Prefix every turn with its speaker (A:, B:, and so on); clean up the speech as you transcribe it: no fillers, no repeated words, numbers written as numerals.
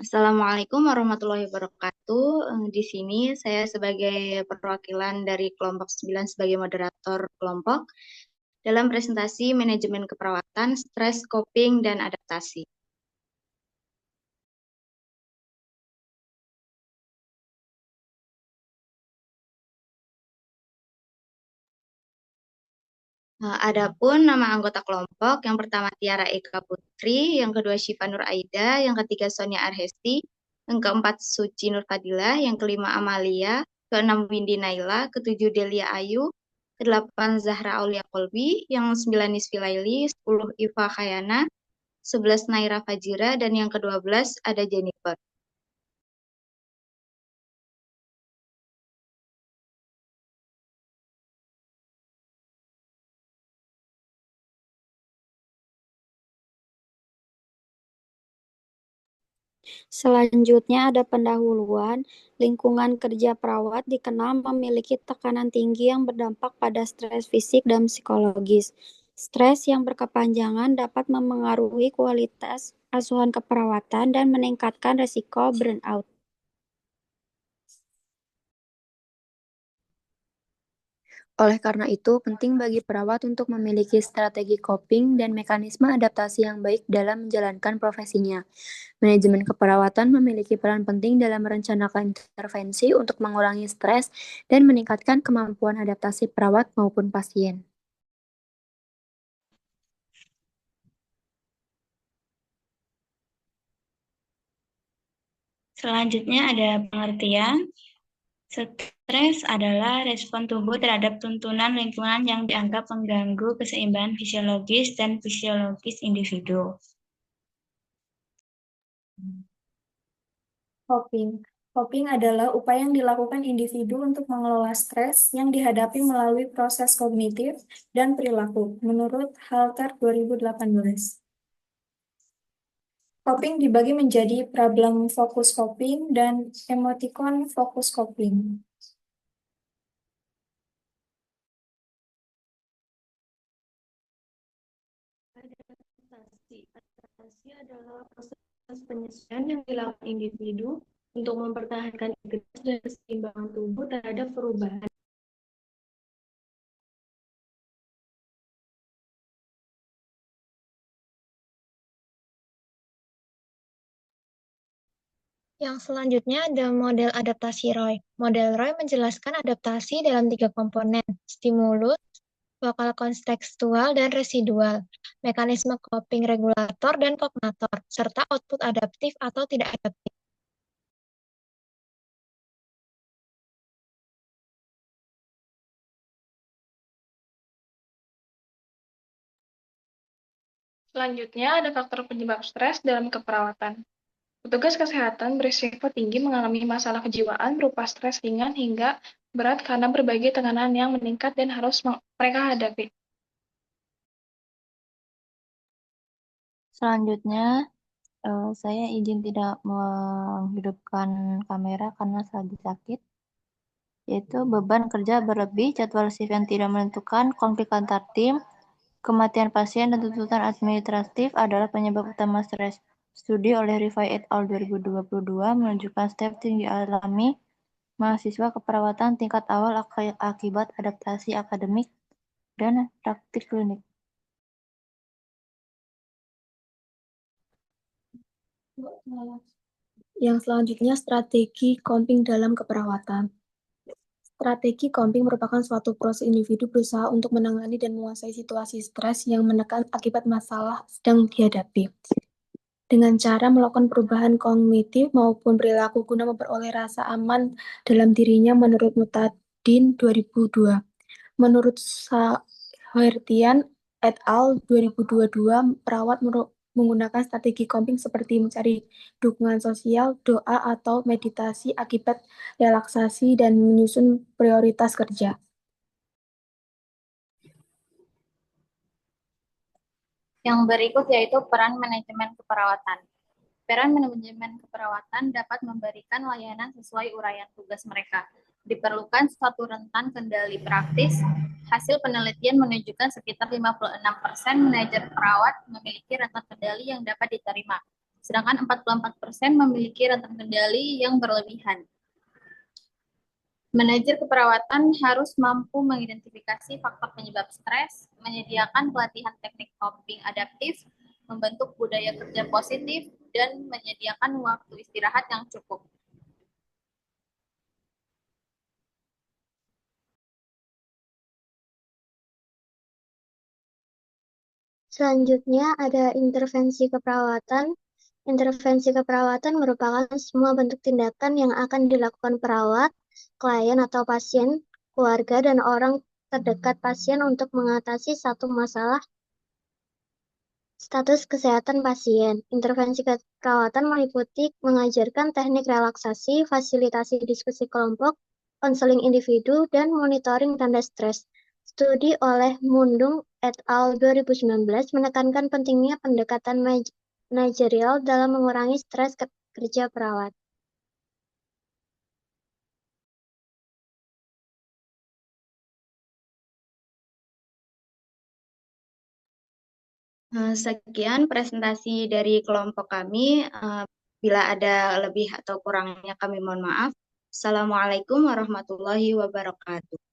A: Assalamualaikum warahmatullahi wabarakatuh. Di sini saya sebagai perwakilan dari kelompok 9 sebagai moderator kelompok dalam presentasi manajemen keperawatan, stres, coping, dan adaptasi. Adapun nama anggota kelompok, yang pertama Tiara Eka Putri, yang kedua Syifa Nur Aida, yang ketiga Sonia Arhesti, yang keempat Suci Nur Fadilah, yang kelima Amalia, keenam Windy Naila, ketujuh Delia Ayu, kedelapan Zahra Aulia Kolbi, yang sembilan Nisfi Laili, 10 Iva Khayana, 11 Naira Fajira, dan yang ke-12 ada Jennifer.
B: Selanjutnya ada pendahuluan. Lingkungan kerja perawat dikenal memiliki tekanan tinggi yang berdampak pada stres fisik dan psikologis. Stres yang berkepanjangan dapat memengaruhi kualitas asuhan keperawatan dan meningkatkan risiko burnout. Oleh karena itu, penting bagi perawat untuk memiliki strategi coping dan mekanisme adaptasi yang baik dalam menjalankan profesinya. Manajemen keperawatan memiliki peran penting dalam merencanakan intervensi untuk mengurangi stres dan meningkatkan kemampuan adaptasi perawat maupun pasien.
C: Selanjutnya ada pengertian. Stres adalah respon tubuh terhadap tuntunan lingkungan yang dianggap mengganggu keseimbangan fisiologis dan fisiologis individu.
D: Coping. Coping adalah upaya yang dilakukan individu untuk mengelola stres yang dihadapi melalui proses kognitif dan perilaku, menurut Halter 2018. Coping dibagi menjadi problem focus coping dan emoticon focus coping.
E: Adaptasi adalah proses penyesuaian yang dilakukan individu untuk mempertahankan integritas dan keseimbangan tubuh terhadap perubahan.
F: Yang selanjutnya ada model adaptasi Roy. Model Roy menjelaskan adaptasi dalam 3 komponen, stimulus, lokal kontekstual, dan residual, mekanisme coping regulator dan kognator, serta output adaptif atau tidak adaptif.
E: Selanjutnya ada faktor penyebab stres dalam keperawatan. Petugas kesehatan berisiko tinggi mengalami masalah kejiwaan berupa stres ringan hingga berat karena berbagai tekanan yang meningkat dan harus mereka hadapi.
G: Selanjutnya, saya izin tidak menghidupkan kamera karena lagi sakit, yaitu beban kerja berlebih, jadwal shift yang tidak menentukan, konflik antar tim, kematian pasien, dan tuntutan administratif adalah penyebab utama stres. Studi oleh Rifai et al. 2022 menunjukkan stres tinggi alami mahasiswa keperawatan tingkat awal akibat adaptasi akademik dan praktik klinik.
D: Yang selanjutnya strategi coping dalam keperawatan. Strategi coping merupakan suatu proses individu berusaha untuk menangani dan menguasai situasi stres yang menekan akibat masalah sedang dihadapi. Dengan cara melakukan perubahan kognitif maupun perilaku guna memperoleh rasa aman dalam dirinya menurut Mutadin 2002. Menurut Sahertian et al. 2022, perawat menggunakan strategi coping seperti mencari dukungan sosial, doa, atau meditasi akibat relaksasi dan menyusun prioritas kerja.
H: Yang berikut yaitu peran manajemen keperawatan. Peran manajemen keperawatan dapat memberikan layanan sesuai uraian tugas mereka. Diperlukan suatu rentan kendali praktis. Hasil penelitian menunjukkan sekitar 56% manajer perawat memiliki rentan kendali yang dapat diterima. sedangkan 44% memiliki rentang kendali yang berlebihan. Manajer keperawatan harus mampu mengidentifikasi faktor penyebab stres, menyediakan pelatihan teknik coping adaptif, membentuk budaya kerja positif, dan menyediakan waktu istirahat yang cukup.
I: Selanjutnya ada intervensi keperawatan. Intervensi keperawatan merupakan semua bentuk tindakan yang akan dilakukan perawat, klien atau pasien, keluarga, dan orang terdekat pasien untuk mengatasi satu masalah status kesehatan pasien. Intervensi keperawatan meliputi mengajarkan teknik relaksasi, fasilitasi diskusi kelompok, konseling individu, dan monitoring tanda stres. Studi oleh Mundung et al. 2019 menekankan pentingnya pendekatan manajerial dalam mengurangi stres kerja perawat.
A: Sekian presentasi dari kelompok kami. Bila ada lebih atau kurangnya kami mohon maaf. Assalamualaikum warahmatullahi wabarakatuh.